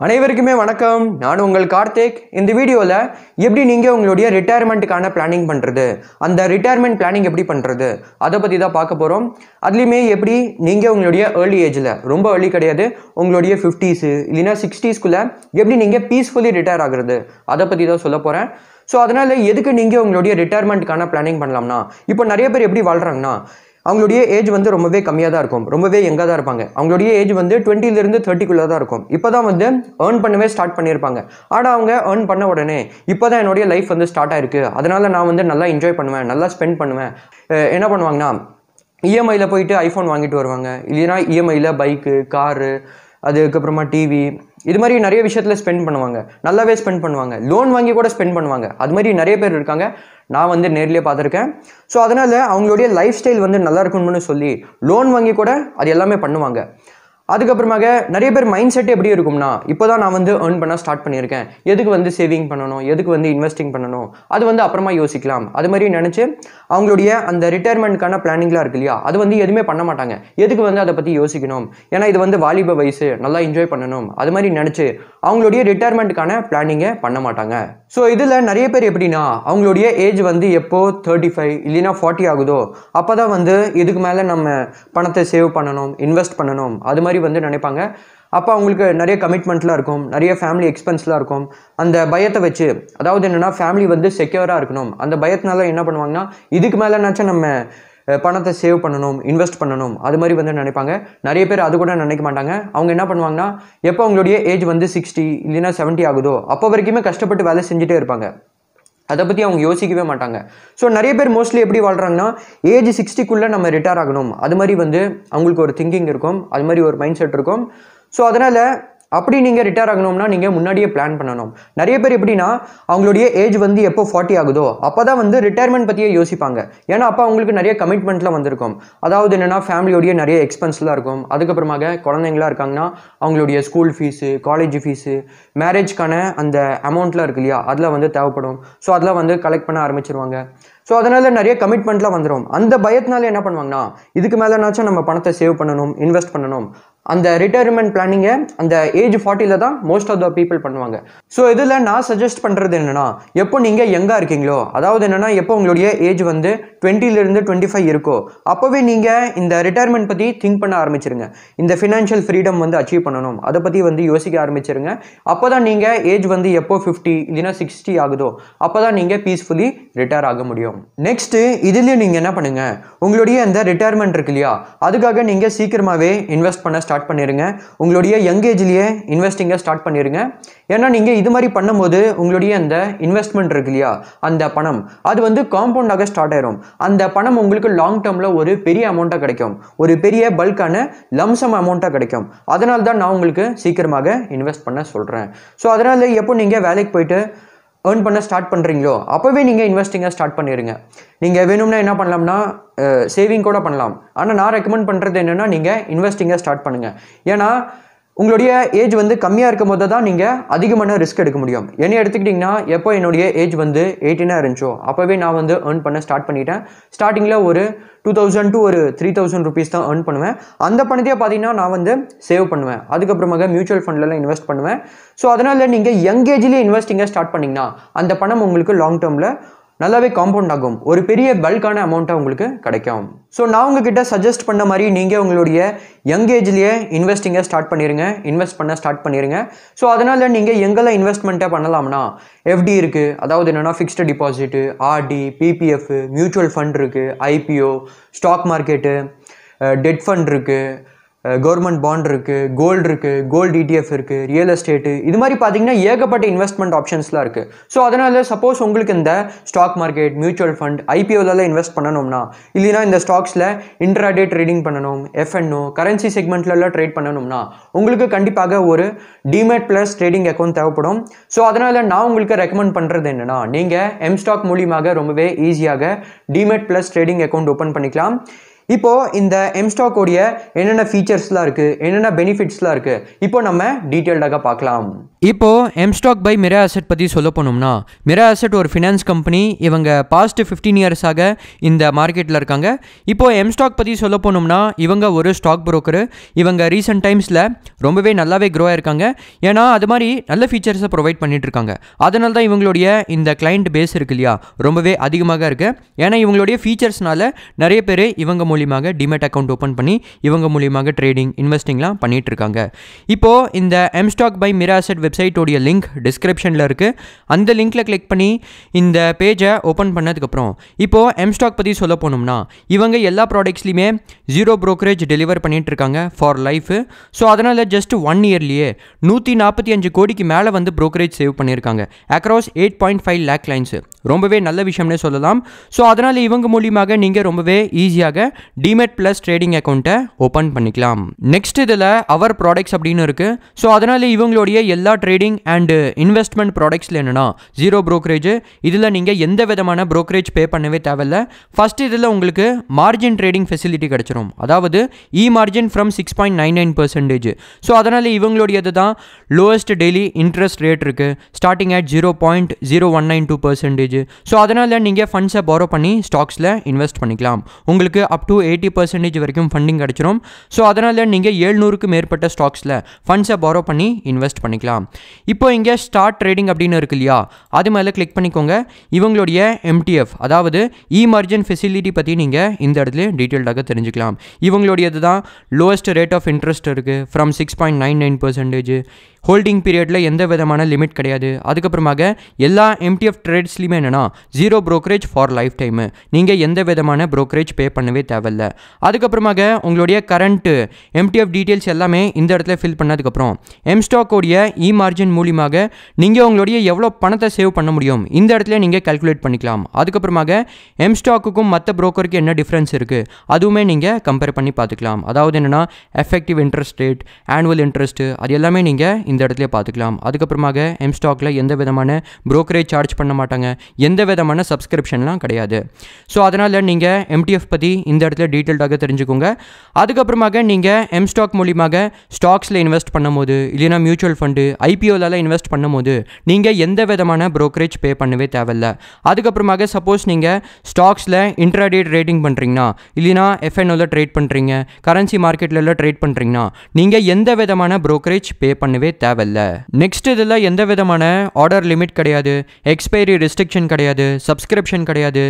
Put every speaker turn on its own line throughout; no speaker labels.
அனைவருக்குமே வணக்கம். நான் உங்கள் கார்த்திக். இந்த வீடியோவில் எப்படி நீங்கள் உங்களுடைய ரிட்டையர்மெண்ட்டுக்கான பிளானிங் பண்ணுறது, அந்த ரிட்டையர்மெண்ட் பிளானிங் எப்படி பண்ணுறது, அதை பற்றி தான் பார்க்க போகிறோம். அதுலேயுமே எப்படி நீங்கள் உங்களுடைய ஏர்லி ஏஜில், ரொம்ப ஏர்லி கிடையாது, உங்களுடைய 50s இல்லைன்னா 60ஸ்குள்ளே எப்படி நீங்கள் பீஸ்ஃபுல்லி ரிட்டையர் ஆகுறது, அதை பற்றி தான் சொல்ல போகிறேன். ஸோ அதனால் எதுக்கு நீங்கள் உங்களுடைய ரிட்டையர்மெண்ட்டுக்கான பிளானிங் பண்ணலாம்னா, இப்போ நிறைய பேர் எப்படி வாழ்கிறாங்கன்னா, அவங்களுடைய ஏஜ் வந்து ரொம்பவே கம்மியாக தான் இருக்கும், ரொம்பவே யங்காக தான் இருப்பாங்க. அவங்களுடைய ஏஜ் வந்து 20லேருந்து 30க்குள்ளே தான் இருக்கும். இப்போ தான் வந்து ஏர்ன் பண்ணவே ஸ்டார்ட் பண்ணியிருப்பாங்க. ஆனால் அவங்க ஏர்ன் பண்ண உடனே இப்போ தான் என்னுடைய லைஃப் வந்து ஸ்டார்ட் ஆயிருக்கு, அதனால நான் வந்து நல்லா என்ஜாய் பண்ணுவேன், நல்லா ஸ்பெண்ட் பண்ணுவேன். என்ன பண்ணுவாங்கன்னா, இஎம்ஐயில் போயிட்டு ஐஃபோன் வாங்கிட்டு வருவாங்க, இல்லைன்னா இஎம்ஐயில் பைக்கு, காரு, அதுக்கப்புறமா டிவி, இது மாதிரி நிறைய விஷயத்தில் ஸ்பெண்ட் பண்ணுவாங்க, நல்லாவே ஸ்பெண்ட் பண்ணுவாங்க. லோன் வாங்கி கூட ஸ்பெண்ட் பண்ணுவாங்க. அது மாதிரி நிறைய பேர் இருக்காங்க, நான் வந்து நேர்லேயே பார்த்துருக்கேன். ஸோ அதனால் அவங்களுடைய லைஃப் ஸ்டைல் வந்து நல்லா இருக்கணும்னு சொல்லி லோன் வாங்கி கூட அது எல்லாமே பண்ணுவாங்க. அதுக்கப்புறமாக நிறைய பேர் மைண்ட் செட் எப்படி இருக்கும்னா, இப்போ தான் நான் வந்து ஏர்ன் பண்ண ஸ்டார்ட் பண்ணியிருக்கேன், எதுக்கு வந்து சேவிங் பண்ணணும், எதுக்கு வந்து இன்வெஸ்டிங் பண்ணணும், அது வந்து அப்புறமா யோசிக்கலாம், அது மாதிரி நினச்சி அவங்களுடைய அந்த ரிட்டையர்மெண்ட்கான பிளானிங்லாம் இருக்கு இல்லையா, அது வந்து எதுவுமே பண்ண மாட்டாங்க. எதுக்கு வந்து அதை பற்றி யோசிக்கணும், ஏன்னா இது வந்து வாலிப வயசு, நல்லா என்ஜாய் பண்ணணும், அது மாதிரி நினச்சி அவங்களுடைய ரிட்டையர்மெண்ட்டுக்கான பிளானிங்கை பண்ண மாட்டாங்க. ஸோ இதில் நிறைய பேர் எப்படின்னா, அவங்களுடைய ஏஜ் வந்து எப்போ 35 இல்லைன்னா 40 ஆகுதோ அப்போ தான் வந்து இதுக்கு மேலே நம்ம பணத்தை சேவ் பண்ணணும், இன்வெஸ்ட் பண்ணணும், அது மாதிரி வந்து நினைப்பாங்க. அப்போ அவங்களுக்கு நிறைய கமிட்மெண்ட்லாம் இருக்கும், நிறைய ஃபேமிலி எக்ஸ்பென்ஸ்லாம் இருக்கும். அந்த பயத்தை வச்சு, அதாவது என்னென்னா ஃபேமிலி வந்து செக்யூராக இருக்கணும், அந்த பயத்தினால என்ன பண்ணுவாங்கன்னா, இதுக்கு மேலேனாச்சும் நம்ம பணத்தை சேவ் பண்ணணும், இன்வெஸ்ட் பண்ணணும், அது மாதிரி வந்து நினைப்பாங்க. நிறைய பேர் அது கூட நினைக்க மாட்டாங்க. அவங்க என்ன பண்ணுவாங்கன்னா, எப்போ அவங்களுடைய ஏஜ் வந்து 60 இல்லைன்னா 70 ஆகுதோ அப்போ வரைக்குமே கஷ்டப்பட்டு வேலை செஞ்சுட்டே இருப்பாங்க. அதை பற்றி அவங்க யோசிக்கவே மாட்டாங்க. ஸோ நிறைய பேர் மோஸ்ட்லி எப்படி வாழ்கிறாங்கன்னா, ஏஜ் 60க்குள்ளே நம்ம ரிட்டையர் ஆகணும், அது மாதிரி வந்து அவங்களுக்கு ஒரு திங்கிங் இருக்கும், அது மாதிரி ஒரு மைண்ட் செட் இருக்கும். ஸோ அதனால் அப்படி நீங்கள் ரிட்டையர் ஆகணும்னா நீங்கள் முன்னாடியே பிளான் பண்ணணும். நிறைய பேர் எப்படின்னா, அவங்களுடைய ஏஜ் வந்து எப்போ 40 ஆகுதோ அப்போ தான் வந்து ரிட்டையர்மெண்ட் பற்றியே யோசிப்பாங்க. ஏன்னா அப்போ அவங்களுக்கு நிறைய கமிட்மெண்ட்லாம் வந்திருக்கும். அதாவது என்னென்னா, ஃபேமிலியோடைய நிறைய எக்ஸ்பென்ஸ்லாம் இருக்கும். அதுக்கப்புறமாக குழந்தைங்களாம் இருக்காங்கன்னா அவங்களுடைய ஸ்கூல் ஃபீஸு, காலேஜ் ஃபீஸு, மேரேஜ்க்கான அந்த அமௌண்ட்லாம் இருக்கு இல்லையா, அதில் வந்து தேவைப்படும். ஸோ அதெல்லாம் வந்து கலெக்ட் பண்ண ஆரம்பிச்சிருவாங்க. ஸோ அதனால் நிறைய கமிட்மெண்ட்லாம் வந்துடும். அந்த பயத்தினால என்ன பண்ணுவாங்கன்னா, இதுக்கு மேலேனாச்சும் நம்ம பணத்தை சேவ் பண்ணணும், இன்வெஸ்ட் பண்ணணும், அந்த ரிட்டையர்மெண்ட் பிளானிங்கை அந்த ஏஜ் 40ல் தான் மோஸ்ட் ஆஃப் த பீப்புள் பண்ணுவாங்க. ஸோ இதில் நான் சஜஸ்ட் பண்ணுறது என்னென்னா, எப்போ நீங்கள் யங்காக இருக்கீங்களோ, அதாவது என்னென்னா எப்போ உங்களுடைய ஏஜ் வந்து 20லேருந்து 25 இருக்கோ அப்போவே நீங்கள் இந்த ரிட்டையர்மெண்ட் பற்றி திங்க் பண்ண ஆரம்பிச்சிருங்க. இந்த ஃபினான்ஷியல் ஃப்ரீடம் வந்து அச்சீவ் பண்ணணும், அதை பற்றி வந்து யோசிக்க ஆரம்பிச்சிருங்க. அப்போ தான் நீங்கள் ஏஜ் வந்து எப்போ 50 இல்லைன்னா 60 ஆகுதோ அப்போ தான் நீங்கள் பீஸ்ஃபுல்லி ரிட்டையர் ஆக முடியும். நெக்ஸ்ட்டு இதுலேயும் நீங்கள் என்ன பண்ணுங்கள், உங்களுடைய அந்த ரிட்டையர்மெண்ட் இருக்கு இல்லையா, அதுக்காக நீங்கள் சீக்கிரமாகவே இன்வெஸ்ட் பண்ண ஸ்டார்ட் பண்ணிடுங்க. உங்களுடைய யங் ஏஜ்லேயே இன்வெஸ்டிங்கை ஸ்டார்ட் பண்ணிடுங்க. ஏன்னா நீங்கள் இது மாதிரி பண்ணும்போது உங்களுடைய அந்த இன்வெஸ்ட்மெண்ட் இருக்கு இல்லையா, அந்த பணம் அது வந்து காம்பவுண்டாக ஸ்டார்ட் ஆயிரும். அந்த பணம் உங்களுக்கு லாங் டேர்மில் ஒரு பெரிய அமௌண்ட்டாக கிடைக்கும், ஒரு பெரிய பல்கான லம்சம் அமௌண்ட்டாக கிடைக்கும். அதனால தான் நான் உங்களுக்கு சீக்கிரமாக இன்வெஸ்ட் பண்ண சொல்கிறேன். ஸோ அதனால் எப்போ நீங்கள் வேலைக்கு போயிட்டு ஏர்ன் பண்ண ஸ்டார்ட் பண்ணுறீங்களோ அப்போவே நீங்கள் இன்வெஸ்டிங்கை ஸ்டார்ட் பண்ணிடுங்க. நீங்கள் வேணும்னா என்ன பண்ணலாம்னா, சேவிங் கூட பண்ணலாம். ஆனால் நான் ரெக்கமெண்ட் பண்ணுறது என்னென்னா, நீங்கள் இன்வெஸ்டிங்கை ஸ்டார்ட் பண்ணுங்கள். ஏன்னா உங்களுடைய ஏஜ் வந்து கம்மியாக இருக்கும் போது தான் நீங்கள் அதிகமான ரிஸ்க் எடுக்க முடியும். என்ன எடுத்துக்கிட்டிங்கன்னா, எப்போ என்னுடைய ஏஜ் வந்து 18 இருந்துச்சோ அப்போவே நான் வந்து ஏர்ன் பண்ண ஸ்டார்ட் பண்ணிட்டேன். ஸ்டார்டிங்கில் ஒரு 2000 to ஒரு 3000 ருபீஸ் தான் ஏர்ன் பண்ணுவேன். அந்த பணத்தையே பார்த்தீங்கன்னா நான் வந்து சேவ் பண்ணுவேன். அதுக்கப்புறமாக மியூச்சுவல் ஃபண்ட்லலாம் இன்வெஸ்ட் பண்ணுவேன். ஸோ அதனால் நீங்கள் யங் ஏஜ்லேயே இன்வெஸ்டிங்கை ஸ்டார்ட் பண்ணிங்கன்னா அந்த பணம் உங்களுக்கு லாங் டேர்மில் நல்லாவே காம்பவுண்ட் ஆகும், ஒரு பெரிய பல்கான அமௌண்ட்டாக உங்களுக்கு கிடைக்கும். ஸோ நான் உங்ககிட்ட சஜஸ்ட் பண்ண மாதிரி நீங்கள் உங்களுடைய யங் ஏஜ்லேயே இன்வெஸ்டிங்கை ஸ்டார்ட் பண்ணிடுங்க, இன்வெஸ்ட் பண்ண ஸ்டார்ட் பண்ணிடுங்க. ஸோ அதனால் நீங்கள் எங்கெல்லாம் இன்வெஸ்ட்மெண்ட்டை பண்ணலாம்னா, எஃப்டி இருக்குது, அதாவது என்னென்னா fixed deposit, RD, PPF, mutual fund இருக்குது, IPO, stock market, debt fund இருக்குது, கவர்மெண்ட் பாண்ட் இருக்குது, கோல்டு இருக்குது, கோல்டு இடிஎஃப் இருக்குது, ரியல் எஸ்டேட்டு, இது மாதிரி பார்த்தீங்கன்னா ஏகப்பட்ட இன்வெஸ்ட்மெண்ட் ஆப்ஷன்ஸ்லாம் இருக்குது. ஸோ அதனால் சப்போஸ் உங்களுக்கு இந்த ஸ்டாக் மார்க்கெட், மியூச்சுவல் ஃபண்ட், ஐபிஓலலாம் இன்வெஸ்ட் பண்ணணும்னா, இல்லைனா இந்த ஸ்டாக்ஸில் இன்ட்ராடே ட்ரேடிங் பண்ணணும், எஃப்என்ஓ, கரன்சி செக்மெண்ட்லலாம் ட்ரேட் பண்ணணும்னா உங்களுக்கு கண்டிப்பாக ஒரு டிமேட் ப்ளஸ் ட்ரேடிங் அக்கௌண்ட் தேவைப்படும். ஸோ அதனால் நான் உங்களுக்கு ரெக்கமெண்ட் பண்ணுறது என்னென்னா, நீங்கள் எம்ஸ்டாக் மூலியமாக ரொம்பவே ஈஸியாக demat plus trading account open பண்ணிக்கலாம். இப்போது இந்த எம்ஸ்டாக் உடைய என்னென்ன ஃபீச்சர்ஸ்லாம் இருக்குது, என்னென்ன பெனிஃபிட்ஸ்லாம் இருக்குது, இப்போ நம்ம டீட்டெயில்டாக பார்க்கலாம். இப்போ எம்ஸ்டாக் பை மிரா அசெட் பற்றி சொல்ல போனோம்னா, மிரா அசெட் ஒரு ஃபினான்ஸ் கம்பெனி. இவங்க பாஸ்ட் 15 இயர்ஸாக இந்த மார்க்கெட்டில் இருக்காங்க. இப்போது எம்ஸ்டாக் பற்றி சொல்ல போனோம்னா, இவங்க ஒரு ஸ்டாக் புரோக்கரு. இவங்க ரீசெண்ட் டைம்ஸில் ரொம்பவே நல்லாவே க்ரோ ஆயிருக்காங்க. ஏன்னா அது மாதிரி நல்ல ஃபீச்சர்ஸை ப்ரொவைட் பண்ணிட்டு இருக்காங்க. அதனால தான் இவங்களுடைய இந்த கிளைண்ட் பேஸ் இருக்கு இல்லையா, ரொம்பவே அதிகமாக இருக்குது. ஏன்னா இவங்களுடைய ஃபீச்சர்ஸ்னால நிறைய பேர் இவங்க மூலியமாக டிமேட் அக்கௌண்ட் ஓப்பன் பண்ணி இவங்க மூலியமாக ட்ரேடிங், இன்வெஸ்டிங்லாம் பண்ணிகிட்டு இருக்காங்க. இப்போது இந்த எம்ஸ்டாக் பை மிரா அசெட் வெப்சைட்டோடைய லிங்க் டிஸ்கிரிப்ஷனில் இருக்குது. அந்த லிங்க்கில் கிளிக் பண்ணி இந்த பேஜை ஓப்பன் பண்ணதுக்கப்புறம் இப்போது எம்ஸ்டாக் பற்றி சொல்ல போனோம்னா, இவங்க எல்லா ப்ராடக்ட்ஸ்லையுமே 0 brokerage டெலிவர் பண்ணிகிட்டு இருக்காங்க ஃபார் லைஃபு. ஸோ அதனால் ஜஸ்ட் 1 இயர்லேயே 145 கோடிக்கு மேலே வந்து brokerage சேவ் பண்ணியிருக்காங்க அக்ராஸ் 8.5 lakh clients. ரொம்பவே நல்ல விஷயம்னே சொல்லலாம். ஸோ அதனால் இவங்க மூலியமாக நீங்கள் ரொம்பவே ஈஸியாக டிமெட் ப்ளஸ் ட்ரேடிங் அக்கௌண்ட்டை ஓப்பன் பண்ணிக்கலாம். நெக்ஸ்ட் இதில் அவர் ப்ராடக்ட்ஸ் அப்படின்னு இருக்குது. ஸோ அதனால் இவங்களுடைய எல்லா ட்ரேடிங் அண்டு இன்வெஸ்ட்மெண்ட் ப்ராடக்ட்ஸில் என்னென்னா 0 brokerage. இதில் நீங்கள் எந்த விதமான brokerage பே பண்ணவே தேவையில்ல. ஃபஸ்ட்டு இதில் உங்களுக்கு மார்ஜின் ட்ரேடிங் ஃபெசிலிட்டி கிடச்சிரும். அதாவது இ மார்ஜின் ஃப்ரம் 6.99%. ஸோ அதனால் இவங்களுடையது தான் லோவஸ்ட் டெய்லி இன்ட்ரெஸ்ட் ரேட் இருக்குது, ஸ்டார்டிங் அட் 0.0192%. ஸோ அதனால் நீங்கள் ஃபண்ட்ஸை பாரோ பண்ணி ஸ்டாக்ஸில் இன்வெஸ்ட் பண்ணிக்கலாம். உங்களுக்கு அப் டு 80% வரைக்கும் ஃபண்டிங் கிடச்சிரும். ஸோ அதனால் நீங்கள் 700க்கு மேற்பட்ட ஸ்டாக்ஸில் ஃபண்ட்ஸை பாரோ பண்ணி இன்வெஸ்ட் பண்ணிக்கலாம். இப்போ இங்கே ஸ்டார்ட் ட்ரேடிங் அப்படின்னு இருக்கு இல்லையா, அது மேலே கிளிக் பண்ணிக்கோங்க. இவங்களுடைய எம்டிஎஃப் அதாவது இ மார்ஜின் ஃபெசிலிட்டி பற்றி நீங்கள் இந்த இடத்துல டீட்டெயில்டாக தெரிஞ்சுக்கலாம். இவங்களுடையது தான் லோவஸ்ட் ரேட் ஆஃப் இன்ட்ரெஸ்ட் இருக்குது ஃப்ரம் 6.99%. ஹோல்டிங் பீரியடில் எந்த விதமான லிமிட் கிடையாது. அதுக்கப்புறமாக எல்லா எம்டிஎஃப் ட்ரேட்ஸ்லையுமே என்னென்னா 0 brokerage ஃபார் லைஃப் டைமு. நீங்கள் எந்த விதமான brokerage பே பண்ணவே தேவையில்லை. அதுக்கப்புறமாக உங்களுடைய கரண்ட்டு எம்டிஎஃப் டீட்டெயில்ஸ் எல்லாமே இந்த இடத்துல ஃபில் பண்ணதுக்கப்புறம் எம்ஸ்டாக்கோடைய இ மார்ஜின் மூலியமாக நீங்கள் உங்களுடைய எவ்வளோ பணத்தை சேவ் பண்ண முடியும் இந்த இடத்துல நீங்கள் கால்குலேட் பண்ணிக்கலாம். அதுக்கப்புறமாக எம்ஸ்டாக்குக்கும் மற்ற ப்ரோக்கருக்கு என்ன டிஃப்ரென்ஸ் இருக்குது அதுவுமே நீங்கள் கம்பேர் பண்ணி பார்த்துக்கலாம். அதாவது என்னென்னா effective interest rate, annual interest, அது எல்லாமே நீங்கள் இந்த இடத்துல பார்த்துக்கலாம். அதுக்கப்புறமாக எம்ஸ்டாக்கில் எந்த விதமான brokerage சார்ஜ் பண்ண மாட்டாங்க, எந்த விதமான சப்ஸ்கிரிப்ஷன்லாம் கிடையாது. ஸோ அதனால் நீங்கள் எம்டிஎஃப் பற்றி இந்த இடத்துல டீட்டெயில்டாக தெரிஞ்சுக்கோங்க. அதுக்கப்புறமாக நீங்கள் எம்ஸ்டாக் மூலியமாக ஸ்டாக்ஸில் இன்வெஸ்ட் பண்ணும்போது, இல்லைனா மியூச்சுவல் ஃபண்டு, ஐபிஓவில் இன்வெஸ்ட் பண்ணும்போது நீங்கள் எந்த விதமான brokerage பே பண்ணவே தேவையில்ல. அதுக்கப்புறமாக சப்போஸ் நீங்கள் ஸ்டாக்ஸில் இன்ட்ராடே ட்ரேடிங் பண்ணுறீங்கன்னா, இல்லைனா எஃப்என்ஓவில் ட்ரேட் பண்ணுறீங்க, கரன்சி மார்க்கெட்டில் ட்ரேட் பண்ணுறீங்கன்னா நீங்கள் எந்த விதமான brokerage பே பண்ணவே தேவையில்ல. நெக்ஸ்ட் இதில் எந்த விதமான ஆர்டர் லிமிட் கிடையாது, எக்ஸ்பைரி ரெஸ்ட்ரிக்ஷன் கிடையாது, சப்ஸ்கிரிப்ஷன் கிடையாது.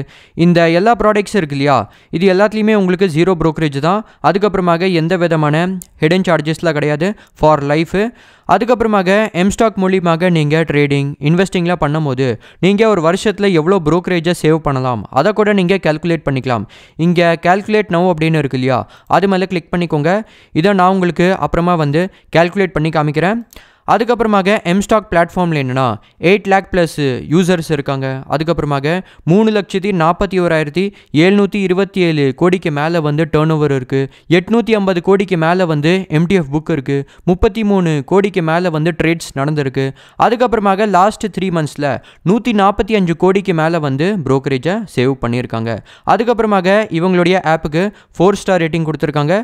இந்த எல்லா ப்ராடக்ட்ஸ் இருக்கு இல்லையா, இது எல்லாத்துலேயுமே உங்களுக்கு 0 brokerage தான். அதுக்கப்புறமாக எந்த விதமான ஹிடன் சார்ஜஸ்லாம் கிடையாது ஃபார் லைஃபு. அதுக்கப்புறமாக எம்ஸ்டாக் மூலியமாக நீங்கள் ட்ரேடிங், இன்வெஸ்டிங்லாம் பண்ணும்போது நீங்கள் ஒரு வருஷத்தில் எவ்வளோ brokerage சேவ் பண்ணலாம் அதை கூட நீங்கள் கால்குலேட் பண்ணிக்கலாம். இங்கே கால்குலேட் நவ் அப்படின்னு இருக்கு இல்லையா, அது மேலே கிளிக் பண்ணிக்கோங்க. இதை நான் உங்களுக்கு அப்புறமா வந்து கால்குலேட் பண்ணி காமிக்கிறேன். அதுக்கப்புறமாக எம்ஸ்டாக் பிளாட்ஃபார்மில் என்னென்னா 8 lakh ப்ளஸ் யூசர்ஸ் இருக்காங்க. அதுக்கப்புறமாக 3,41,727 கோடிக்கு மேலே வந்து டர்ன் ஓவர் இருக்குது. 850 கோடிக்கு மேலே வந்து எம்டிஎஃப் புக் இருக்குது. 33 கோடிக்கு மேலே வந்து ட்ரேட்ஸ் நடந்திருக்கு. அதுக்கப்புறமாக லாஸ்ட் 3 monthஸில் 145 கோடிக்கு மேலே வந்து brokerage சேவ் பண்ணியிருக்காங்க. அதுக்கப்புறமாக இவங்களுடைய ஆப்புக்கு 4 star ரேட்டிங் கொடுத்துருக்காங்க.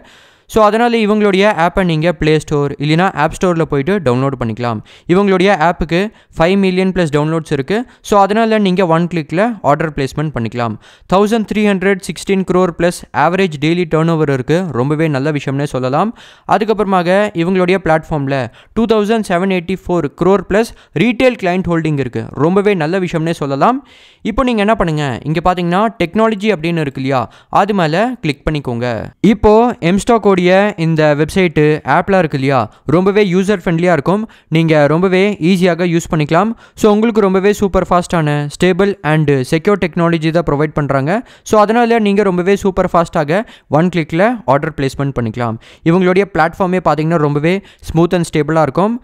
ஸோ அதனால் இவங்களுடைய ஆப்பை நீங்கள் ப்ளே ஸ்டோர் இல்லைனா ஆப் ஸ்டோரில் போய்ட்டு டவுன்லோட் பண்ணிக்கலாம். இவங்களுடைய ஆப்புக்கு 5 million + டவுன்லோட்ஸ் இருக்குது. ஸோ அதனால் நீங்கள் 1 கிளிக்கில் ஆர்டர் பிளேஸ்மெண்ட் பண்ணிக்கலாம். 1316 crore + average daily turn over இருக்குது. ரொம்பவே நல்ல விஷயம்னே சொல்லலாம். அதுக்கப்புறமாக இவங்களுடைய பிளாட்ஃபார்மில் 2784 crore + ரீட்டெயில் கிளைண்ட் ஹோல்டிங் இருக்குது. ரொம்பவே நல்ல விஷயம்னே சொல்லலாம். இப்போ நீங்கள் என்ன பண்ணுங்கள், இங்கே பார்த்தீங்கன்னா டெக்னாலஜி அப்படின்னு இருக்கு இல்லையா, அது மேலே கிளிக் பண்ணிக்கோங்க. இப்போது எம்ஸ்டாக் இந்த வெப்சைட்டு ஆப்லாம் இருக்கு இல்லையா, ரொம்பவே யூசர் ஃப்ரெண்ட்லியாக இருக்கும். நீங்கள் ரொம்பவே ஈஸியாக யூஸ் பண்ணிக்கலாம். ஸோ உங்களுக்கு ரொம்பவே சூப்பர் ஃபாஸ்ட்டான, ஸ்டேபிள் அண்டு செக்யூர் டெக்னாலஜி தான் ப்ரொவைட் பண்ணுறாங்க. ஸோ அதனால் நீங்கள் ரொம்பவே சூப்பர் ஃபாஸ்ட்டாக 1 கிளிக்கில் ஆர்டர் பிளேஸ்மெண்ட் பண்ணிக்கலாம். இவங்களுடைய பிளாட்ஃபார்மே பார்த்தீங்கன்னா ரொம்பவே ஸ்மூத் அண்ட் ஸ்டேபிளாக இருக்கும்.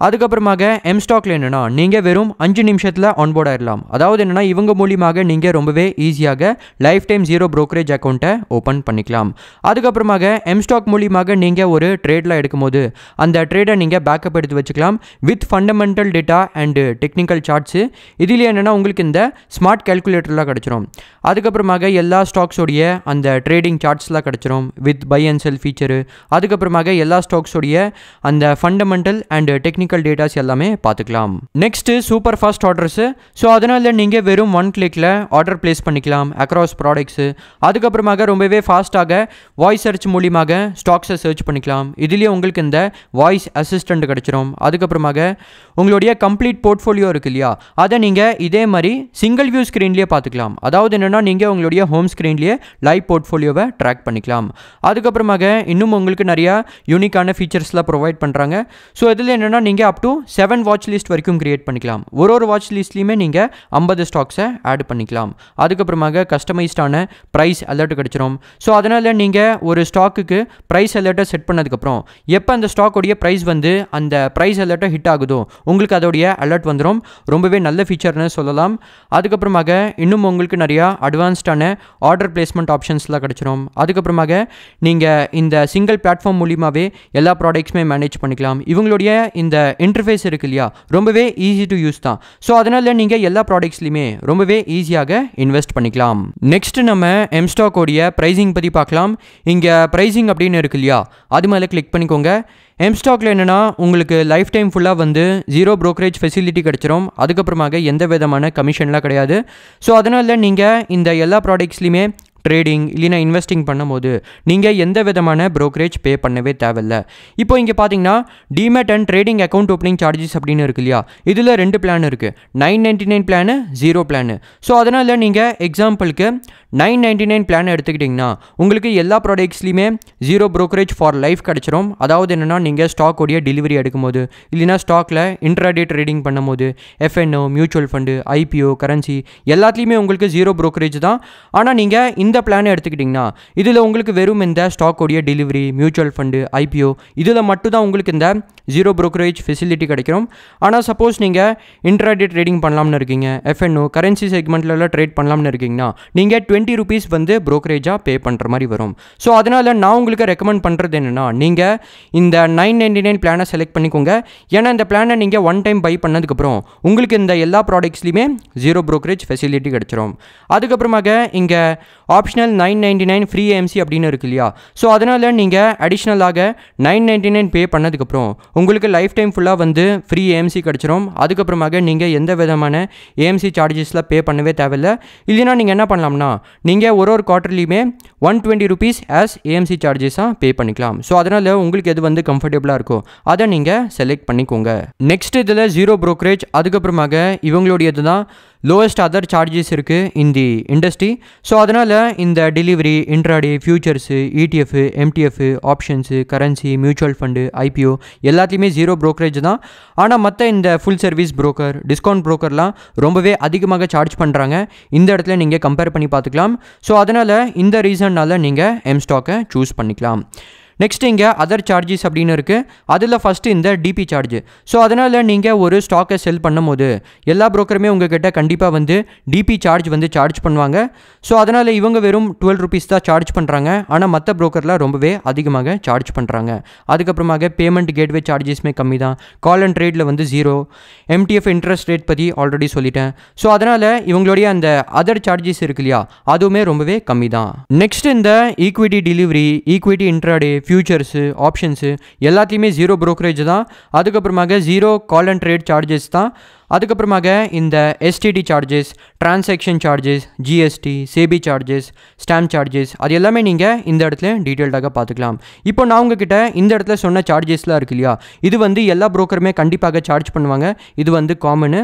அதுக்கப்புறமாக எம்ஸ்டாக்ல என்னென்னா நீங்கள் வெறும் 5 நிமிஷத்தில் ஆன்போர்ட் ஆயிடலாம். அதாவது என்னென்னா இவங்க மூலியமாக நீங்கள் ரொம்பவே ஈஸியாக லைஃப் டைம் 0 brokerage அக்கௌண்ட்டை ஓப்பன் பண்ணிக்கலாம். அதுக்கப்புறமாக எம்ஸ்டாக் மூலியமாக நீங்கள் ஒரு ட்ரேடில் எடுக்கும்போது அந்த ட்ரேடை நீங்கள் பேக்கப் எடுத்து வச்சுக்கலாம் with fundamental data and technical shorts. இதில் என்னென்னா உங்களுக்கு இந்த ஸ்மார்ட் கேல்குலேட்டர்லாம் கிடச்சிரும். அதுக்கப்புறமாக எல்லா ஸ்டாக்ஸோடைய அந்த ட்ரேடிங் சார்ட்ஸ்லாம் கிடச்சிரும் with buy and sell feature. அதுக்கப்புறமாக எல்லா ஸ்டாக்ஸோடைய அந்த fundamental and technical technical datas எல்லாமே பார்த்துக்கலாம். Next super fast orders. So அதனால நீங்கள் வெறும் 1 கிளிக்கில் ஆர்டர் பிளேஸ் பண்ணிக்கலாம் அக்ராஸ் ப்ராடக்ட்ஸு. அதுக்கப்புறமாக ரொம்பவே ஃபாஸ்ட்டாக வாய்ஸ் சர்ச் மூலியமாக ஸ்டாக்ஸை சர்ச் பண்ணிக்கலாம். இதுலேயே உங்களுக்கு இந்த வாய்ஸ் அசிஸ்டண்ட் கிடச்சிரும். அதுக்கப்புறமாக உங்களுடைய கம்ப்ளீட் போர்ட்ஃபோலியோ இருக்கு இல்லையா, அதை நீங்கள் இதே மாதிரி சிங்கிள் வியூ ஸ்க்ரீன்லேயே பார்த்துக்கலாம். அதாவது என்னென்னா நீங்கள் உங்களுடைய ஹோம் ஸ்க்ரீன்லேயே லைவ் போர்ட்ஃபோலியோவை ட்ராக் பண்ணிக்கலாம். அதுக்கப்புறமாக இன்னும் உங்களுக்கு நிறையா யூனிக்கான ஃபீச்சர்ஸ்லாம் ப்ரொவைட் பண்ணுறாங்க. ஸோ இதில் என்னென்னா நீங்கள் அப் டு 7 வாட்ச் லிஸ்ட் வரைக்கும் கிரியேட் பண்ணிக்கலாம். ஒரு வாட்ச் லிஸ்ட்லேயுமே நீங்கள் 50 ஸ்டாக்ஸை ஆட் பண்ணிக்கலாம். அதுக்கப்புறமாக கஸ்டமைஸ்டான ப்ரைஸ் அலர்ட் கிடச்சிரும். ஸோ அதனால் நீங்கள் ஒரு ஸ்டாக்குக்கு ப்ரைஸ் அலர்ட்டை செட் பண்ணதுக்கப்புறம் எப்போ அந்த ஸ்டாக்கோடைய ப்ரைஸ் வந்து அந்த ப்ரைஸ் அலர்ட்டை ஹிட் ஆகுதோ உங்களுக்கு அதோடைய அலர்ட் வந்துடும். ரொம்பவே நல்ல ஃபீச்சர்னு சொல்லலாம். அதுக்கப்புறமாக இன்னும் உங்களுக்கு நிறையா அட்வான்ஸ்டான ஆர்டர் பிளேஸ்மெண்ட் ஆப்ஷன்ஸ்லாம் கிடச்சிரும். அதுக்கப்புறமாக நீங்கள் இந்த சிங்கிள் பிளாட்ஃபார்ம் மூலியமாகவே எல்லா ப்ராடக்ட்ஸுமே மேனேஜ் பண்ணிக்கலாம். இவங்களுடைய இந்த இன்டர்ஃபேஸ் இருக்கு இல்லையா, ரொம்பவே ஈஸி டு யூஸ் தான். ஸோ அதனால் நீங்கள் எல்லா ப்ராடக்ட்ஸ்லையுமே ரொம்பவே ஈஸியாக இன்வெஸ்ட் பண்ணிக்கலாம். நெக்ஸ்ட் நம்ம எம்ஸ்டாக்கோடைய ப்ரைஸிங் பற்றி பார்க்கலாம். இங்கே ப்ரைஸிங் அப்படின்னு இருக்கு இல்லையா, அது மேலே கிளிக் பண்ணிக்கோங்க. எம்ஸ்டாக்கில் என்னென்னா உங்களுக்கு லைஃப் டைம் ஃபுல்லாக வந்து 0 ப்ரோக்கரேஜ் ஃபெசிலிட்டி கிடச்சிரும். அதுக்கப்புறமாக எந்த விதமான கமிஷன்லாம் கிடையாது. ஸோ அதனால் நீங்கள் இந்த எல்லா ப்ராடக்ட்ஸ்லையுமே ட்ரேடிங் இல்லைனா இன்வெஸ்டிங் பண்ணும்போது நீங்கள் எந்த விதமான ப்ரோக்கரேஜ் பே பண்ணவே தேவையில்லை. இப்போ இங்கே பார்த்தீங்கன்னா demat and trading account opening charges அப்படின்னு இருக்கு இல்லையா, இதில் 2 பிளான் இருக்குது. 999 பிளானு, 0 பிளானு. ஸோ அதனால் நீங்கள் எக்ஸாம்பிளுக்கு 999 பிளான் எடுத்துக்கிட்டிங்கன்னா உங்களுக்கு எல்லா ப்ராடக்ட்ஸ்லையுமே 0 ப்ரோக்கரேஜ் ஃபார் லைஃப் கிடச்சிரும். அதாவது என்னென்னா நீங்கள் ஸ்டாக்கோடைய டெலிவரி எடுக்கும்போது இல்லைனா ஸ்டாக்கில் இன்ட்ராடே ட்ரேடிங் பண்ணும்போது F&O, mutual fund, IPO, currency எல்லாத்துலேயுமே உங்களுக்கு 0 ப்ரோக்கரேஜ் தான். ஆனால் நீங்கள் இந்த பிளானை எடுத்துக்கிட்டிங்கன்னா இதில் உங்களுக்கு வெறும் இந்த ஸ்டாக்கோடைய டெலிவரி, மியூச்சுவல் ஃபண்டு, ஐபிஓ இதில் மட்டும் தான் உங்களுக்கு இந்த 0 ப்ரோக்கரேஜ் ஃபெசிலிட்டி கிடைக்கும். ஆனால் சப்போஸ் நீங்கள் இன்ட்ராடே ட்ரேடிங் பண்ணலாம்னு இருக்கீங்க, எஃப்என்ஓ, கரன்சி செக்மெண்ட்லலாம் ட்ரேட் பண்ணலாம்னு இருக்கீங்கன்னா நீங்கள் 20 ரூபீஸ் வந்து ப்ரோக்கரேஜாக பே பண்ணுற மாதிரி வரும். ஸோ அதனால் நான் உங்களுக்கு ரெக்கமெண்ட் பண்ணுறது என்னென்னா நீங்கள் இந்த 999 பிளானை செலக்ட் பண்ணிக்கோங்க. ஏன்னா இந்த பிளானை நீங்கள் 1 டைம் பை பண்ணதுக்கப்புறம் உங்களுக்கு இந்த எல்லா ப்ராடக்ட்ஸ்லையுமே 0 ப்ரோக்கரேஜ் ஃபெசிலிட்டி கிடச்சிரும். அதுக்கப்புறமாக இங்கே ஆப்ஷனல் 999 ஃப்ரீ ஏஎம்சி அப்படின்னு இருக்கு இல்லையா, ஸோ அதனால் நீங்கள் அடிஷ்னலாக 999 பே பண்ணதுக்கப்புறம் உங்களுக்கு லைஃப் டைம் ஃபுல்லாக வந்து ஃப்ரீ ஏஎம்சி கிடச்சிரும். அதுக்கப்புறமாக நீங்கள் எந்த விதமான ஏஎம்சி சார்ஜஸ்லாம் பே பண்ணவே தேவையில்லை. இல்லைனா நீங்கள் என்ன பண்ணலாம்னா நீங்கள் ஒரு குவார்ட்டர்லையுமே 120 ரூபீஸ் ஆஸ் ஏஎம்சி சார்ஜஸாக பே பண்ணிக்கலாம். ஸோ அதனால் உங்களுக்கு எது வந்து கம்ஃபர்டபுளாக இருக்கோ அதை நீங்கள் செலக்ட் பண்ணிக்கோங்க. நெக்ஸ்ட் இதில் 0 ப்ரோக்கரேஜ். அதுக்கப்புறமாக இவங்களுடையது தான் லோவஸ்ட் அதர் சார்ஜஸ் இருக்குது இன் தி இண்டஸ்ட்ரி. ஸோ அதனால் இந்த delivery, intraday, futures, ETF, MDF, options, currency, mutual fund, IPO எல்லாத்தையுமே 0 ப்ரோக்கரேஜ் தான். ஆனால் மற்ற இந்த ஃபுல் சர்வீஸ் புரோக்கர், டிஸ்கவுண்ட் புரோக்கர்லாம் ரொம்பவே அதிகமாக சார்ஜ் பண்ணுறாங்க. இந்த இடத்துல நீங்கள் கம்பேர் பண்ணி பார்த்துக்கலாம். ஸோ அதனால் இந்த ரீசன்னால் நீங்கள் எம்ஸ்டாக்கை சூஸ் பண்ணிக்கலாம். நெக்ஸ்ட் இங்கே அதர் சார்ஜஸ் அப்படின்னு இருக்குது. அதில் ஃபஸ்ட்டு இந்த டிபி சார்ஜ். ஸோ அதனால் நீங்கள் ஒரு ஸ்டாக்கை செல் பண்ணும் போது எல்லா ப்ரோக்கருமே உங்ககிட்ட கண்டிப்பாக வந்து டிபி சார்ஜ் வந்து சார்ஜ் பண்ணுவாங்க. ஸோ அதனால் இவங்க வெறும் 12 ரூபீஸ் தான் சார்ஜ் பண்ணுறாங்க. ஆனால் மற்ற ப்ரோக்கரில் ரொம்பவே அதிகமாக சார்ஜ் பண்ணுறாங்க. அதுக்கப்புறமாக பேமெண்ட் கேட்வே சார்ஜஸ்மே கம்மி தான். கால் அண்ட் ட்ரேடில் வந்து 0. எம்டிஎஃப் இன்ட்ரெஸ்ட் ரேட் பற்றி ஆல்ரெடி சொல்லிட்டேன். ஸோ அதனால் இவங்களுடைய அந்த அதர் சார்ஜஸ் இருக்கு இல்லையா, அதுவுமே ரொம்பவே கம்மி தான். நெக்ஸ்ட் இந்த equity delivery, equity intraday, futures, options எல்லாத்தையுமே 0 ப்ரோக்கரேஜ் தான். அதுக்கப்புறமாக 0 கால் அண்ட் ட்ரேட் சார்ஜஸ் தான். அதுக்கப்புறமாக இந்த STD charges, transaction charges, GST, SEBI charges, stamp charges அது எல்லாமே நீங்கள் இந்த இடத்துல டீட்டெயில்டாக பார்த்துக்கலாம். இப்போ நான் உங்ககிட்ட இந்த இடத்துல சொன்ன சார்ஜஸ்லாம் இருக்கு இல்லையா, இது வந்து எல்லா ப்ரோக்கருமே கண்டிப்பாக சார்ஜ் பண்ணுவாங்க. இது வந்து காமனு.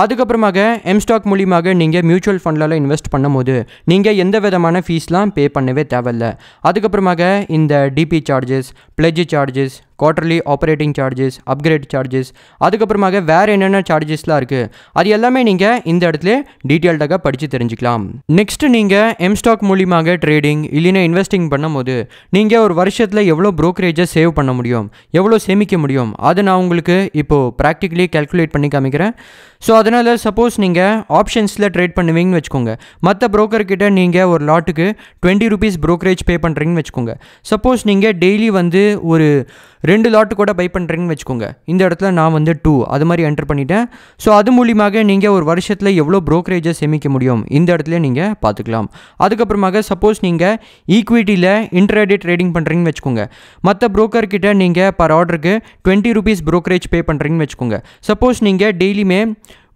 அதுக்கப்புறமாக எம்ஸ்டாக் மூலியமாக நீங்கள் மியூச்சுவல் ஃபண்ட்லலாம் இன்வெஸ்ட் பண்ணும்போது நீங்கள் எந்த விதமான ஃபீஸ்லாம் பே பண்ணவே தேவையில்லை. அதுக்கப்புறமாக இந்த DP charges, pledge charges, quarterly operating charges, upgrade charges, அதுக்கப்புறமாக வேறு என்னென்ன சார்ஜஸ்லாம் இருக்குது அது எல்லாமே நீங்கள் இந்த இடத்துல டீட்டெயில்டாக படித்து தெரிஞ்சுக்கலாம். நெக்ஸ்ட்டு நீங்கள் எம்ஸ்டாக் மூலியமாக ட்ரேடிங் இல்லைன்னா இன்வெஸ்டிங் பண்ணும்போது நீங்கள் ஒரு வருஷத்தில் எவ்வளோ ப்ரோக்கரேஜை சேவ் பண்ண முடியும், எவ்வளோ சேமிக்க முடியும், அதை நான் உங்களுக்கு இப்போது ப்ராக்டிக்கலி கேல்குலேட் பண்ணி காமிக்கிறேன். ஸோ அதனால் சப்போஸ் நீங்கள் ஆப்ஷன்ஸில் ட்ரேட் பண்ணுவீங்கன்னு வச்சுக்கோங்க, மற்ற brokerகிட்ட நீங்கள் ஒரு லாட்டுக்கு 20 rupees brokerage பே பண்ணுறீங்கன்னு வச்சுக்கோங்க. சப்போஸ் நீங்கள் டெய்லி வந்து ஒரு 2 லாட்டு கூட பை பண்ணுறீங்கன்னு வச்சுக்கோங்க, இந்த இடத்துல நான் வந்து 2 அது மாதிரி என்டர் பண்ணிட்டேன். ஸோ அது மூலியமாக நீங்கள் ஒரு வருஷத்தில் எவ்வளோ brokerage சேமிக்க முடியும் இந்த இடத்துல நீங்கள் பார்த்துக்கலாம். அதுக்கப்புறமாக சப்போஸ் நீங்கள் ஈக்விட்டியில் இன்ட்ராடே ட்ரேடிங் பண்ணுறீங்கன்னு வச்சுக்கோங்க, மற்ற brokerகிட்ட நீங்கள் பர் ஆர்டருக்கு 20 rupees brokerage பே பண்ணுறீங்கன்னு வச்சுக்கோங்க. சப்போஸ் நீங்கள் டெய்லியுமே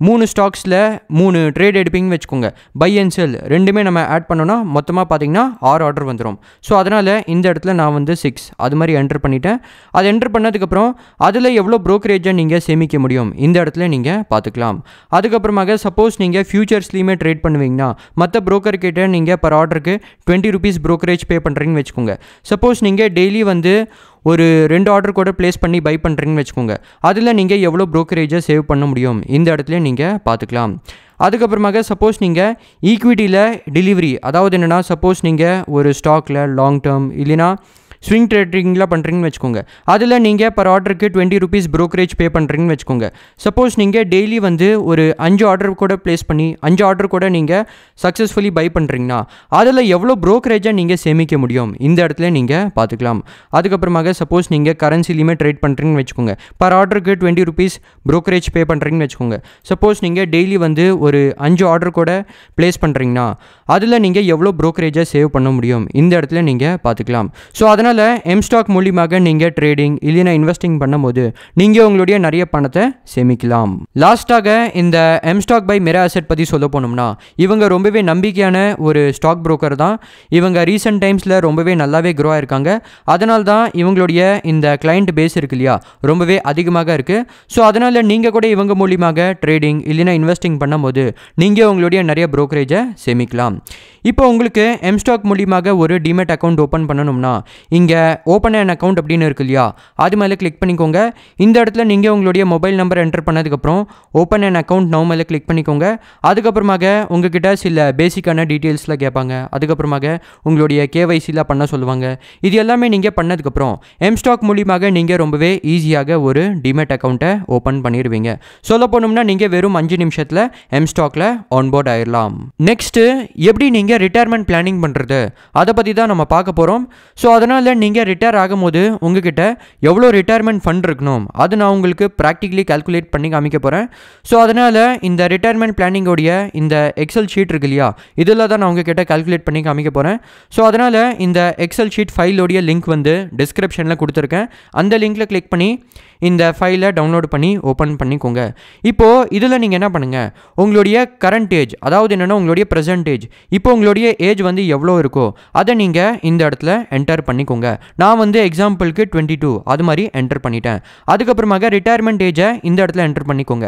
3 ஸ்டாக்ஸில் 3 ட்ரேட் எடுப்பீங்கன்னு வச்சுக்கோங்க, பை அண்ட் செல் ரெண்டுமே நம்ம ஆட் பண்ணோன்னா மொத்தமாக பார்த்தீங்கன்னா 6 ஆர்டர் வந்துடும். ஸோ அதனால் இந்த இடத்துல நான் வந்து 6 அது மாதிரி என்டர் பண்ணிட்டேன். அது என்டர் பண்ணதுக்கப்புறம் அதில் எவ்வளோ brokerage நீங்கள் சேமிக்க முடியும் இந்த இடத்துல நீங்கள் பார்த்துக்கலாம். அதுக்கப்புறமாக சப்போஸ் நீங்கள் ஃபியூச்சர்ஸ்லேயுமே ட்ரேட் பண்ணுவீங்கன்னா மற்ற brokerகிட்ட நீங்கள் பர் ஆர்டருக்கு 20 rupees brokerage பே பண்ணுறீங்கன்னு வச்சுக்கோங்க. சப்போஸ் நீங்கள் டெய்லி வந்து ஒரு 2 ஆர்டர் கூட ப்ளேஸ் பண்ணி பை பண்ணுறீங்கன்னு வச்சுக்கோங்க, அதில் நீங்கள் எவ்வளோ brokerage சேவ் பண்ண முடியும் இந்த இடத்துல நீங்கள் பார்த்துக்கலாம். அதுக்கப்புறமாக சப்போஸ் நீங்கள் ஈக்விட்டியில் டெலிவரி, அதாவது என்னென்னா சப்போஸ் நீங்கள் ஒரு ஸ்டாக்கில் லாங் டேர்ம் இல்லைனா ஸ்விங் ட்ரேடிங்லாம் பண்ணுறீங்கன்னு வச்சுக்கோங்க, அதில் நீங்கள் பர் ஆர்டருக்கு 20 rupees brokerage பே பண்ணுறீங்கன்னு வச்சுக்கோங்க. சப்போஸ் நீங்கள் டெய்லி வந்து ஒரு 5 ஆர்டர் கூட ப்ளேஸ் பண்ணி 5 ஆர்டர் கூட நீங்கள் சக்ஸஸ்ஃபுல்லி பை பண்ணுறீங்கன்னா அதில் எவ்வளோ brokerage நீங்கள் சேமிக்க முடியும் இந்த இடத்துல நீங்கள் பார்த்துக்கலாம். அதுக்கப்புறமாக சப்போஸ் நீங்கள் கரன்சிலையுமே ட்ரேட் பண்ணுறீங்கன்னு வச்சுக்கோங்க, பர் ஆர்டருக்கு 20 rupees brokerage பே பண்ணுறீங்கன்னு வச்சுக்கோங்க. சப்போஸ் நீங்கள் டெய்லி வந்து ஒரு 5 ஆர்டர் கூட ப்ளேஸ் பண்ணுறீங்கன்னா அதில் நீங்கள் எவ்வளோ brokerage சேவ் பண்ண முடியும் இந்த இடத்துல நீங்கள் பார்த்துக்கலாம். ஸோ அதனால் எம்ஸ்டாக் மூலியமாக நீங்கள் ட்ரேடிங் இல்லைனா இன்வெஸ்டிங் பண்ணும்போது நீங்கள் உங்களுடைய நிறைய பணத்தை சேமிக்கலாம். லாஸ்ட்டாக இந்த எம்ஸ்டாக் பை மிரர் அசெட் பற்றி சொல்ல போனோம்னா, இவங்க ரொம்பவே நம்பிக்கையான ஒரு ஸ்டாக் புரோக்கர் தான். இவங்க ரீசெண்ட் டைம்ஸில் ரொம்பவே நல்லாவே க்ரோ ஆயிருக்காங்க. அதனால தான் இவங்களுடைய இந்த கிளைண்ட் பேஸ் இருக்கு இல்லையா, ரொம்பவே அதிகமாக இருக்குது. ஸோ அதனால் நீங்கள் கூட இவங்க மூலியமாக ட்ரேடிங் இல்லைனா இன்வெஸ்டிங் பண்ணும்போது நீங்கள் உங்களுடைய நிறைய brokerage சேமிக்கலாம். இப்போ உங்களுக்கு எம்ஸ்டாக் மூலியமாக ஒரு டிமெட் அக்கௌண்ட் ஓப்பன் பண்ணணும்னா இங்கே ஓப்பன் அன் அக்கௌண்ட் அப்படின்னு இருக்கு இல்லையா, அது மேலே கிளிக் பண்ணிக்கோங்க. இந்த இடத்துல நீங்கள் உங்களுடைய மொபைல் நம்பர் என்டர் பண்ணதுக்கப்புறம் ஓப்பன் அன் அக்கௌண்ட் நவ் மேலே கிளிக் பண்ணிக்கோங்க. அதுக்கப்புறமாக உங்ககிட்ட சில பேசிக்கான டீட்டெயில்ஸில் கேட்பாங்க. அதுக்கப்புறமாக உங்களுடைய கேவைசிலாம் பண்ண சொல்லுவாங்க. இது எல்லாமே நீங்கள் பண்ணதுக்கப்புறம் எம்ஸ்டாக் மூலியமாக நீங்கள் ரொம்பவே ஈஸியாக ஒரு டிமெட் அக்கௌண்ட்டை ஓப்பன் பண்ணிடுவீங்க. சொல்ல போனோம்னா நீங்கள் வெறும் 5 நிமிஷத்தில் எம்ஸ்டாக்கில் ஆன்போர்ட் ஆயிடலாம். நெக்ஸ்ட்டு எப்படி நீங்கள் ரிட்டையர்மெண்ட் பிளானிங் பண்ணுறது அதை பற்றி தான் நம்ம பார்க்க போகிறோம். ஸோ அதனால் நீங்கள் ரிட்டையர் ஆகும்போது உங்ககிட்ட எவ்வளோ ரிட்டையர்மெண்ட் ஃபண்ட் இருக்கணும் அது நான் உங்களுக்கு ப்ராக்டிகலி கால்குலேட் பண்ணி காமிக்க போகிறேன். ஸோ அதனால் இந்த ரிட்டையர்மெண்ட் பிளானிங்கோடைய இந்த எக்ஸல் ஷீட் இருக்கு இல்லையா, இதில் தான் நான் உங்ககிட்ட கால்குலேட் பண்ணி காமிக்க போகிறேன். ஸோ அதனால் இந்த எக்ஸல் ஷீட் ஃபைலோடைய லிங்க் வந்து டிஸ்கிரிப்ஷனில் கொடுத்துருக்கேன். அந்த லிங்க்கில் கிளிக் பண்ணி இந்த ஃபைலை டவுன்லோட் பண்ணி ஓப்பன் பண்ணிக்கோங்க. இப்போது இதில் நீங்கள் என்ன பண்ணுங்கள், உங்களுடைய கரண்ட் ஏஜ், அதாவது என்னென்னா உங்களுடைய ப்ரெசென்ட் ஏஜ், இப்போ உங்களுடைய ஏஜ் வந்து எவ்வளோ இருக்கோ அதை நீங்கள் இந்த இடத்துல என்டர் பண்ணிக்கோங்க. நான் வந்து எக்ஸாம்பிளுக்கு 22 அது மாதிரி என்டர் பண்ணிட்டேன். அதுக்கப்புறமாக ரிட்டையர்மெண்ட் ஏஜை இந்த இடத்துல என்டர் பண்ணிக்கோங்க.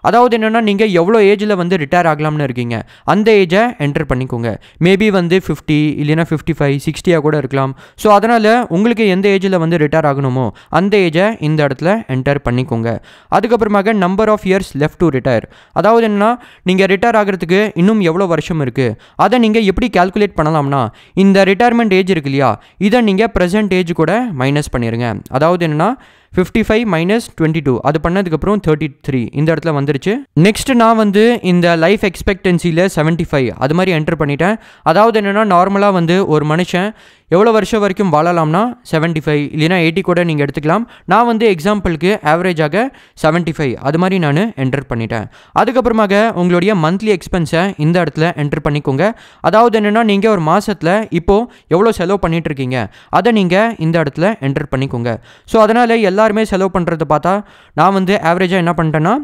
அதாவது என்னென்னா நீங்கள் எவ்வளோ ஏஜில் வந்து ரிட்டையர் ஆகலாம்னு இருக்கீங்க அந்த ஏஜை என்டர் பண்ணிக்கோங்க. மேபி வந்து 50 இல்லைனா 55 60 கூட இருக்கலாம். ஸோ அதனால் உங்களுக்கு எந்த ஏஜில் வந்து ரிட்டையர் ஆகணுமோ அந்த ஏஜை இந்த இடத்துல என்டர் பண்ணிக்கோங்க. அதுக்கப்புறமாக number of years left to retire, அதாவது என்னென்னா நீங்கள் ரிட்டையர் ஆகிறதுக்கு இன்னும் எவ்வளோ வருஷம் இருக்குது அதை நீங்கள் எப்படி கால்குலேட் பண்ணலாம்னா இந்த ரிட்டையர்மெண்ட் ஏஜ் இருக்கு இல்லையா, இதை நீங்கள் ப்ரெசென்ட் ஏஜ் கூட மைனஸ் பண்ணிடுங்க. அதாவது என்னென்னா 55 minus 22 அது பண்ணதுக்கப்புறம் 33 இந்த இடத்துல வந்துருச்சு. நெக்ஸ்ட் நான் வந்து இந்த லைஃப் எக்ஸ்பெக்டன்சியில் 75 அது மாதிரி என்டர் பண்ணிட்டேன். அதாவது என்னென்னா நார்மலாக வந்து ஒரு மனுஷன் எவ்வளோ வருஷம் வரைக்கும் வாழலாம்னா 75 இல்லைனா 80 கூட நீங்கள் எடுத்துக்கலாம். நான் வந்து எக்ஸாம்பிளுக்கு ஆவரேஜாக 75 அது மாதிரி நான் என்டர் பண்ணிட்டேன். அதுக்கப்புறமாக உங்களுடைய மந்த்லி எக்ஸ்பென்ஸை இந்த இடத்துல என்டர் பண்ணிக்கோங்க. அதாவது என்னென்னா நீங்கள் ஒரு மாதத்தில் இப்போது எவ்வளோ செலவு பண்ணிகிட்ருக்கீங்க அதை நீங்கள் இந்த இடத்துல என்டர் பண்ணிக்கோங்க. ஸோ அதனால் எல்லாருமே செலவு பண்ணுறத பார்த்தா நான் வந்து ஆவரேஜாக என்ன பண்ணிட்டேன்னா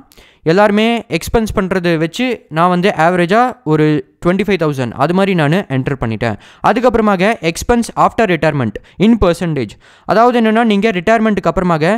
எல்லாருமே எக்ஸ்பென்ஸ் பண்ணுறது வச்சு நான் வந்து ஆவரேஜாக ஒரு 25,000 அது மாதிரி நான் என்டர் பண்ணிட்டேன். அதுக்கப்புறமாக எக்ஸ்பென்ஸ் ஆஃப்டர் ரிட்டையர்மெண்ட் இன் பர்சன்டேஜ், அதாவது என்னென்னா நீங்கள் ரிட்டையர்மெண்ட்டுக்கு அப்புறமாக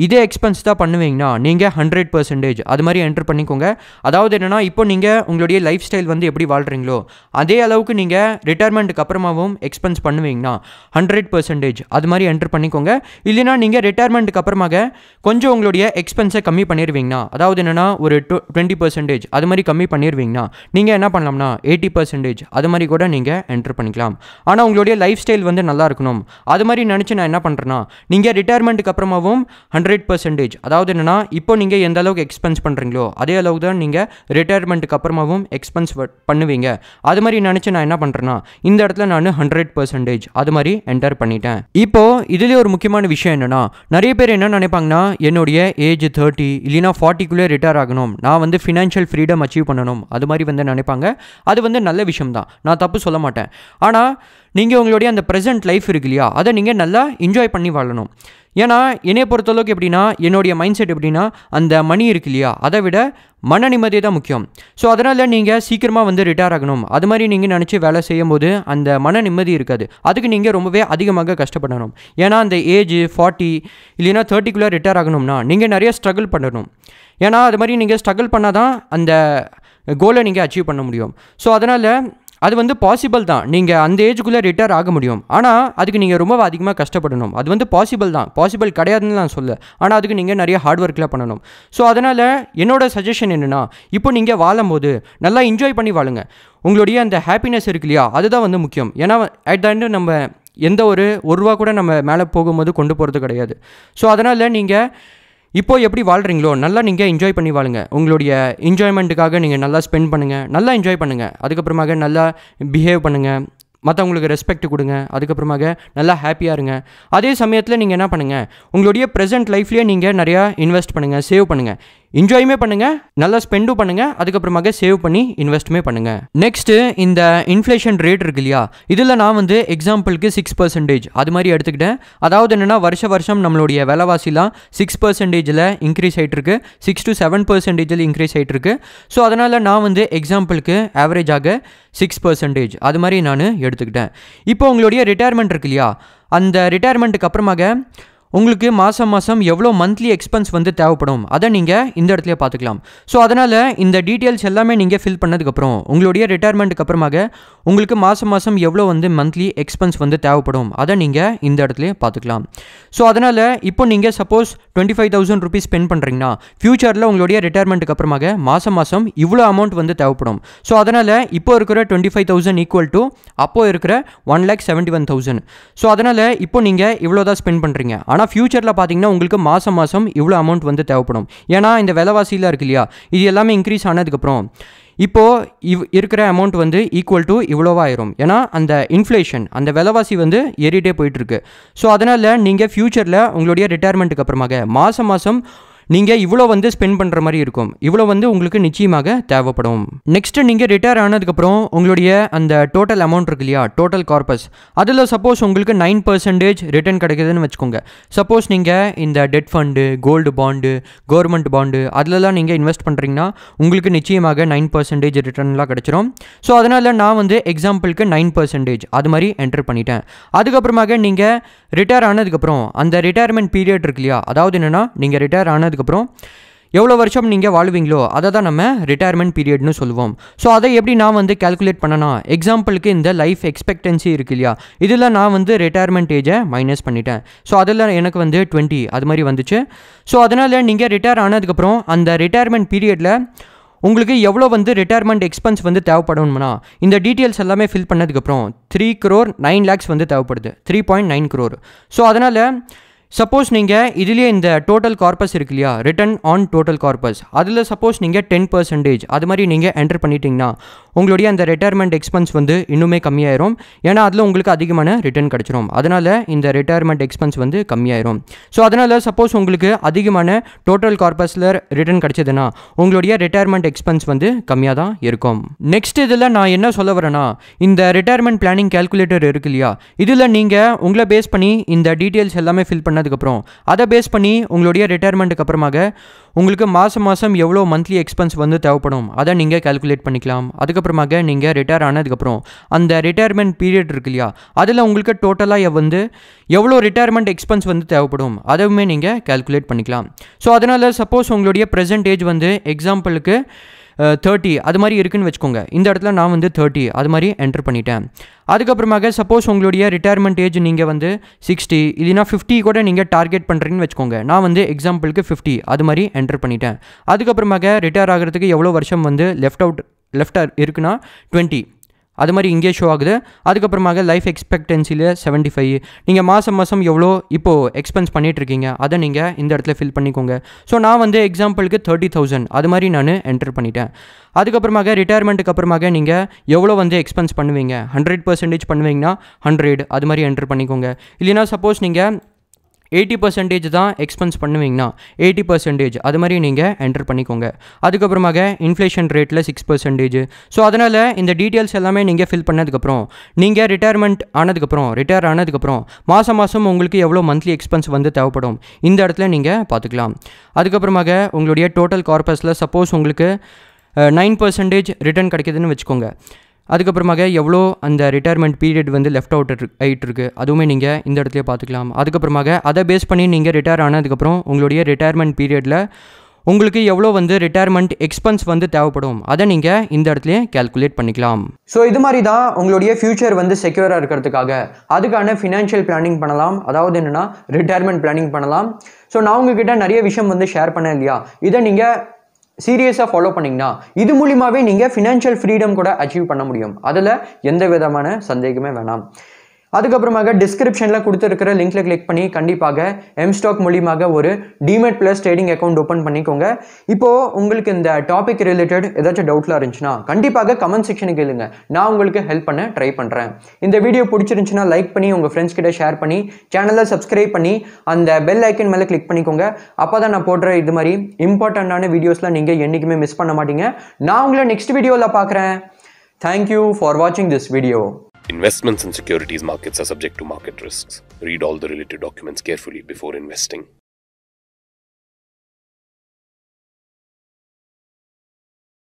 இதே எக்ஸ்பென்ஸ் தான் பண்ணுவீங்கன்னா நீங்கள் 100% அது மாதிரி என்டர் பண்ணிக்கோங்க. அதாவது என்னென்னா இப்போ நீங்கள் உங்களுடைய லைஃப் ஸ்டைல் வந்து எப்படி வாழ்கிறீங்களோ அதே அளவுக்கு நீங்கள் ரிட்டையர்மெண்ட்டுக்கு அப்புறமாவும் எக்ஸ்பென்ஸ் பண்ணுவீங்கன்னா 100% அது மாதிரி என்டர் பண்ணிக்கோங்க. இல்லைனா நீங்கள் ரிட்டையர்மெண்ட்டுக்கு அப்புறமாக கொஞ்சம் உங்களுடைய எக்ஸ்பென்ஸை கம்மி பண்ணிடுவீங்கன்னா, அதாவது என்னென்னா ஒரு 20% அது மாதிரி கம்மி பண்ணிடுவீங்கன்னா நீங்கள் என்ன பண்ணலாம்னா 80% அது மாதிரி கூட நீங்கள் என்ட்ரு பண்ணிக்கலாம். ஆனால் உங்களுடைய லைஃப் ஸ்டைல் வந்து நல்லா இருக்கணும் அது மாதிரி நினச்சி நான் என்ன பண்ணுறேன்னா, நீங்கள் ரிட்டையர்மெண்ட்டுக்கு அப்புறமாவும் 100%, அதாவது என்னென்னா இப்போ நீங்கள் எந்த அளவுக்கு எக்ஸ்பென்ஸ் பண்ணுறீங்களோ அதே அளவுக்கு தான் நீங்கள் ரிட்டையர்மெண்ட்டுக்கு அப்புறமாவும் எக்ஸ்பென்ஸ் பண்ணுவீங்க. அது மாதிரி நினச்சி நான் என்ன பண்ணுறேன்னா, இந்த இடத்துல நான் 100% அது மாதிரி என்டர் பண்ணிட்டேன். இப்போது இதுலேயே ஒரு முக்கியமான விஷயம் என்னென்னா, நிறைய பேர் என்ன நினைப்பாங்கன்னா, என்னுடைய ஏஜ் 30 இல்லைனா 40க்குள்ளே ரிட்டையர் ஆகணும், நான் வந்து ஃபினான்ஷியல் ஃப்ரீடம் அச்சீவ் பண்ணணும் அது மாதிரி வந்து நினைப்பாங்க. அது வந்து நல்ல விஷயம் தான், நான் தப்பு சொல்ல மாட்டேன். ஆனால் நீங்கள் உங்களுடைய அந்த ப்ரெசென்ட் லைஃப் இருக்கு இல்லையா, அதை நீங்கள் நல்லா என்ஜாய் பண்ணி வாழணும். ஏன்னா என்னையை பொறுத்தளவுக்கு எப்படின்னா, என்னுடைய மைண்ட் செட் எப்படின்னா, அந்த மணி இருக்கு இல்லையா அதை விட மன நிம்மதி தான் முக்கியம். ஸோ அதனால் நீங்கள் சீக்கிரமாக வந்து ரிட்டையர் ஆகணும் அது மாதிரி நீங்கள் நினச்சி வேலை செய்யும் போது அந்த மன நிம்மதி இருக்காது. அதுக்கு நீங்கள் ரொம்பவே அதிகமாக கஷ்டப்படணும். ஏன்னா அந்த ஏஜ் 40 இல்லைனா 30க்குள்ளே ரிட்டையர் ஆகணும்னா நீங்கள் நிறைய ஸ்ட்ரகிள் பண்ணணும். ஏன்னா அது மாதிரி நீங்கள் ஸ்ட்ரகிள் பண்ணால் தான் அந்த கோலை நீங்கள் அச்சீவ் பண்ண முடியும். ஸோ அதனால் அது வந்து பாசிபிள் தான், நீங்கள் அந்த ஏஜுக்குள்ளே ரிட்டையர் ஆக முடியும். ஆனால் அதுக்கு நீங்கள் ரொம்ப அதிகமாக கஷ்டப்படணும். அது வந்து பாசிபிள் தான், பாசிபிள் கிடையாதுன்னு நான் சொல்ல, ஆனால் அதுக்கு நீங்கள் நிறைய ஹார்ட் ஒர்க்கில் பண்ணணும். ஸோ அதனால் என்னோடய சஜஷன் என்னென்னா, இப்போ நீங்கள் வாழும்போது நல்லா என்ஜாய் பண்ணி வாழுங்க. உங்களுடைய அந்த ஹாப்பினஸ் இருக்கு இல்லையா அதுதான் வந்து முக்கியம். ஏன்னா அட் த எண்டு நம்ம எந்த ஒரு ரூபா கூட நம்ம மேலே போகும்போது கொண்டு போகிறது கிடையாது. ஸோ அதனால் நீங்கள் இப்போது எப்படி வாழ்கிறீங்களோ நல்லா நீங்கள் என்ஜாய் பண்ணி வாழுங்க. உங்களுடைய என்ஜாய்மெண்ட்டுக்காக நீங்கள் நல்லா ஸ்பெண்ட் பண்ணுங்கள், நல்லா என்ஜாய் பண்ணுங்கள். அதுக்கப்புறமாக நல்லா பிஹேவ் பண்ணுங்கள், மற்றவங்களுக்கு ரெஸ்பெக்ட் கொடுங்க. அதுக்கப்புறமாக நல்லா ஹாப்பியாக இருங்க. அதே சமயத்தில் நீங்கள் என்ன பண்ணுங்கள், உங்களுடைய ப்ரெசென்ட் லைஃப்லேயே நீங்கள் நிறையா இன்வெஸ்ட் பண்ணுங்கள், சேவ் பண்ணுங்கள், என்ஜாயுமே பண்ணுங்கள், நல்லா ஸ்பெண்டும் பண்ணுங்கள், அதுக்கப்புறமாக சேவ் பண்ணி இன்வெஸ்ட்டுமே பண்ணுங்கள். நெக்ஸ்ட்டு இந்த இன்ஃப்ளேஷன் ரேட் இருக்கு இல்லையா, இதில் நான் வந்து எக்ஸாம்பிளுக்கு 6% அது மாதிரி எடுத்துக்கிட்டேன். அதாவது என்னென்னா வருஷம் நம்மளுடைய விலைவாசிலாம் 6%ல் இன்க்ரீஸ் ஆகிட்டுருக்கு, 6 to 7% இன்க்ரீஸ் ஆகிட்டுருக்கு. ஸோ அதனால் நான் வந்து எக்ஸாம்பிளுக்கு ஆவரேஜாக 6% அது மாதிரி நான் எடுத்துக்கிட்டேன். இப்போ உங்களுடைய ரிட்டையர்மெண்ட் இருக்கு இல்லையா, அந்த ரிட்டையர்மெண்ட்டுக்கு அப்புறமாக உங்களுக்கு மாதம் எவ்வளோ மந்த்லி எக்ஸ்பென்ஸ் வந்து தேவைப்படும் அதை நீங்கள் இந்த இடத்துல பார்த்துக்கலாம். ஸோ அதனால் இந்த டீட்டெயில்ஸ் எல்லாமே நீங்கள் ஃபில் பண்ணதுக்கப்புறம் உங்களுடைய ரிட்டையர்மெண்ட்டுக்கு அப்புறமாக உங்களுக்கு மாதம் எவ்வளோ வந்து மந்த்லி எக்ஸ்பென்ஸ் வந்து தேவைப்படும் அதை நீங்கள் இந்த இடத்துல பார்த்துக்கலாம். ஸோ அதனால் இப்போ நீங்கள் சப்போஸ் 25,000 rupees ஸ்பெண்ட் பண்ணுறீங்கன்னா ஃப்யூச்சரில் உங்களுடைய ரிட்டையர்மெண்ட்டுக்கு அப்புறமாக மாதம் இவ்வளோ அமௌண்ட் வந்து தேவைப்படும். ஸோ அதனால் இப்போ இருக்கிற 25,000 ஈக்குவல் டு அப்போது இருக்கிற 1,71,000. ஸோ அதனால் இப்போ நீங்கள் இவ்வளோ தான் ஸ்பெண்ட் பண்ணுறீங்க. ஆனால் ஃப்யூச்சரில் பார்த்தீங்கன்னா உங்களுக்கு மாதம் இவ்வளோ அமௌண்ட் வந்து தேவைப்படும். ஏன்னா இந்த விலைவாசியில் இருக்கு இல்லையா, இது எல்லாமே இன்க்ரீஸ் ஆனதுக்கப்புறம் இப்போது இருக்கிற அமௌண்ட் வந்து ஈக்குவல் டு இவ்வளோவாயிரும். ஏன்னா அந்த இன்ஃப்ளேஷன் அந்த விலைவாசி வந்து ஏறிட்டே போயிட்டுருக்கு. ஸோ அதனால் நீங்கள் ஃப்யூச்சரில் உங்களுடைய ரிட்டையர்மெண்ட்டுக்கு அப்புறமாக மாதம் நீங்கள் இவ்வளோ வந்து ஸ்பெண்ட் பண்ணுற மாதிரி இருக்கும். இவ்வளோ வந்து உங்களுக்கு நிச்சயமாக தேவைப்படும். நெக்ஸ்ட்டு நீங்கள் ரிட்டையர் ஆனதுக்கப்புறம் உங்களுடைய அந்த டோட்டல் அமௌண்ட் இருக்கு இல்லையா, டோட்டல் கார்பஸ், அதில் சப்போஸ் உங்களுக்கு 9% ரிட்டர்ன் கிடைக்குதுன்னு வச்சுக்கோங்க. சப்போஸ் நீங்கள் இந்த debt fund, gold bond, government bond அதிலலாம் நீங்கள் இன்வெஸ்ட் பண்ணுறீங்கன்னா உங்களுக்கு நிச்சயமாக 9% ரிட்டர்ன்லாம் கிடச்சிரும். ஸோ அதனால் நான் வந்து எக்ஸாம்பிளுக்கு 9% அது மாதிரி என்டர் பண்ணிட்டேன். அதுக்கப்புறமாக நீங்கள் ரிட்டையர் ஆனதுக்கப்புறம் அந்த ரிட்டையர்மெண்ட் பீரியட் இருக்கு இல்லையா, அதாவது என்னென்னா நீங்கள் ரிட்டையர் ஆனதுக்கப்புறம் எவ்வளோ வருஷம் நீங்கள் வாழ்வீங்களோ அதை தான் நம்ம ரிட்டையர்மெண்ட் பீரியட்னு சொல்லுவோம். ஸோ அதை எப்படி நான் வந்து கால்குலேட் பண்ணனா, எக்ஸாம்பிளுக்கு இந்த லைஃப் எக்ஸ்பெக்டன்சி இருக்கு இல்லையா, இதில் நான் வந்து ரிட்டையர்மெண்ட் ஏஜை மைனஸ் பண்ணிட்டேன். ஸோ அதில் எனக்கு வந்து 20 அது மாதிரி வந்துச்சு. ஸோ அதனால் நீங்கள் ரிட்டையர் ஆனதுக்கப்புறம் அந்த ரிட்டையர்மெண்ட் பீரியடில் உங்களுக்கு எவ்வளோ வந்து ரிட்டையர்மெண்ட் எக்ஸ்பென்ஸ் வந்து தேவைப்படும்னா இந்த டீட்டெயில்ஸ் எல்லாமே ஃபில் பண்ணதுக்கப்புறம் 3,09 lakhs வந்து தேவைப்படுது, 3.9 crore. ஸோ அதனால் சப்போஸ் நீங்கள் இதுலேயே இந்த டோட்டல் கார்பஸ் இருக்கு இல்லையா, ரிட்டர்ன் ஆன் டோட்டல் கார்பஸ், அதில் சப்போஸ் நீங்கள் 10% அது மாதிரி நீங்கள் என்டர் பண்ணிட்டீங்கன்னா உங்களுடைய அந்த ரிட்டையர்மெண்ட் எக்ஸ்பென்ஸ் வந்து இன்னுமே கம்மியாயிரும். ஏன்னா அதில் உங்களுக்கு அதிகமான ரிட்டர்ன் கிடச்சிரும். அதனால் இந்த ரிட்டையர்மெண்ட் எக்ஸ்பென்ஸ் வந்து கம்மியாயிரும். ஸோ அதனால் சப்போஸ் உங்களுக்கு அதிகமான டோட்டல் கார்பஸில் ரிட்டர்ன் கிடச்சதுன்னா உங்களுடைய ரிட்டையர்மெண்ட் எக்ஸ்பென்ஸ் வந்து கம்மியாக தான் இருக்கும். நெக்ஸ்ட் இதில் நான் என்ன சொல்ல வரேன்னா, இந்த ரிட்டையர்மெண்ட் பிளானிங் கால்குலேட்டர் இருக்கு இல்லையா, இதில் நீங்கள் உங்களை பேஸ் பண்ணி இந்த டீட்டெயில்ஸ் எல்லாமே ஃபில் பண்ணதுக்கப்புறம் அதை பேஸ் பண்ணி உங்களுடைய ரிட்டையர்மெண்ட்டுக்கு அப்புறமாக உங்களுக்கு மாதம் எவ்வளோ மந்த்லி எக்ஸ்பென்ஸ் வந்து தேவைப்படும் அதை நீங்கள் கால்குலேட் பண்ணிக்கலாம். அதுக்கப்புறமாக நீங்கள் ரிட்டையர் ஆனதுக்கப்புறம் அந்த ரிட்டையர்மெண்ட் பீரியட் இருக்கு இல்லையா, அதில் உங்களுக்கு டோட்டலாக வந்து எவ்வளோ ரிட்டையர்மெண்ட் எக்ஸ்பென்ஸ் வந்து தேவைப்படும் அதுவுமே நீங்கள் கால்குலேட் பண்ணிக்கலாம். ஸோ அதனால் சப்போஸ் உங்களுடைய ப்ரெசென்ட் ஏஜ் வந்து எக்ஸாம்பிளுக்கு 30 அது மாதிரி இருக்குன்னு வச்சுக்கோங்க. இந்த இடத்துல நான் வந்து 30 அது மாதிரி என்டர் பண்ணிட்டேன். அதுக்கப்புறமாக சப்போஸ் உங்களுடைய ரிட்டையர்மெண்ட் ஏஜ் நீங்கள் வந்து 60 இல்லைனா 50 கூட நீங்கள் டார்கெட் பண்ணுறீங்கன்னு வச்சுக்கோங்க. நான் வந்து எக்ஸாம்பிளுக்கு 50 அது மாதிரி என்டர் பண்ணிட்டேன். அதுக்கப்புறமாக ரிட்டையர் ஆகிறதுக்கு எவ்வளோ வருஷம் வந்து லெஃப்ட் இருக்குன்னா 20 அது மாதிரி இங்கே ஷோ ஆகுது. அதுக்கப்புறமாக லைஃப் எக்ஸ்பெக்டன்சியில் 75 நீங்கள் மாதம் எவ்வளோ இப்போது எக்ஸ்பென்ஸ் பண்ணிகிட்ருக்கீங்க அதை நீங்கள் இந்த இடத்துல ஃபில் பண்ணிக்கோங்க. ஸோ நான் வந்து எக்ஸாம்பிளுக்கு 30,000 அது மாதிரி நான் என்டர் பண்ணிட்டேன். அதுக்கப்புறமாக ரிட்டையர்மெண்ட்டுக்கு அப்புறமாக நீங்கள் எவ்வளோ வந்து எக்ஸ்பென்ஸ் பண்ணுவீங்க, 100% பண்ணுவீங்கன்னா 100 அது மாதிரி என்டர் பண்ணிக்கோங்க. இல்லைனா சப்போஸ் நீங்கள் 80% தான் எக்ஸ்பென்ஸ் பண்ணுவீங்கன்னா 80% அது மாதிரி நீங்கள் என்டர் பண்ணிக்கோங்க. அதுக்கப்புறமாக இன்ஃப்ளேஷன் ரேட்டில் 6%. ஸோ அதனால் இந்த டீட்டெயில்ஸ் எல்லாமே நீங்கள் ஃபில் பண்ணதுக்கப்புறம் நீங்கள் ரிட்டையர் ஆனதுக்கப்புறம் மாதம் உங்களுக்கு எவ்வளோ மந்த்லி எக்ஸ்பென்ஸ் வந்து தேவைப்படும் இந்த இடத்துல நீங்கள் பார்த்துக்கலாம். அதுக்கப்புறமாக உங்களுடைய டோட்டல் கார்பஸில் சப்போஸ் உங்களுக்கு 9% ரிட்டர்ன் கிடைக்குதுன்னு வச்சுக்கோங்க. அதுக்கப்புறமாக எவ்வளோ அந்த ரிட்டையர்மெண்ட் பீரியட் வந்து லெஃப்ட் அவுட் ஆகிட்டு இருக்குது அதுவுமே நீங்கள் இந்த இடத்துல பார்த்துக்கலாம். அதுக்கப்புறமாக அதை பேஸ் பண்ணி நீங்கள் ரிட்டையர் ஆனதுக்கப்புறம் உங்களுடைய ரிட்டையர்மெண்ட் பீரியடில் உங்களுக்கு எவ்வளோ வந்து ரிட்டையர்மெண்ட் எக்ஸ்பென்ஸ் வந்து தேவைப்படும் அதை நீங்கள் இந்த இடத்துல கேல்குலேட் பண்ணிக்கலாம். ஸோ இது மாதிரி தான் உங்களுடைய ஃபியூச்சர் வந்து செக்யூராக இருக்கிறதுக்காக அதுக்கான ஃபினான்ஷியல் பிளானிங் பண்ணலாம். அதாவது என்னென்னா ரிட்டையர்மெண்ட் பிளானிங் பண்ணலாம். ஸோ நான் உங்ககிட்ட நிறைய விஷயம் வந்து ஷேர் பண்ணேன் இல்லையா, இதை நீங்கள் சீரியஸாக ஃபாலோ பண்ணிங்கன்னா இது மூலியமாகவே நீங்கள் ஃபினான்ஷியல் ஃப்ரீடம் கூட அச்சீவ் பண்ண முடியும். அதில் எந்த விதமான சந்தேகமே வேணாம். அதுக்கப்புறமாக டிஸ்கிரிப்ஷனில் கொடுத்துருக்கிற லிங்க்கில் கிளிக் பண்ணி கண்டிப்பாக எம்ஸ்டாக் மூலியமாக ஒரு demat plus trading account open பண்ணிக்கோங்க. இப்போது உங்களுக்கு இந்த டாபிக் ரிலேட்டட் ஏதாச்சும் டவுட்லாம் இருந்துச்சுன்னா கண்டிப்பாக கமெண்ட் செக்ஷனுக்கு கேளுங்க, நான் உங்களுக்கு ஹெல்ப் பண்ண ட்ரை பண்ணுறேன். இந்த வீடியோ பிடிச்சிருந்துச்சுன்னா லைக் பண்ணி உங்கள் ஃப்ரெண்ட்ஸ் கிட்ட ஷேர் பண்ணி சேனலை சப்ஸ்கிரைப் பண்ணி அந்த பெல் ஐக்கன் மேலே கிளிக் பண்ணிக்கோங்க. அப்போ தான் நான் போடுற இது மாதிரி இம்பார்ட்டண்ட்டான வீடியோஸ்லாம் நீங்கள் என்றைக்குமே மிஸ் பண்ண மாட்டீங்க. நான் உங்களை நெக்ஸ்ட் வீடியோவில் பார்க்குறேன். தேங்க்யூ ஃபார் வாட்சிங் this video.
Investments in securities markets are subject to market risks. Read all the related documents carefully before investing.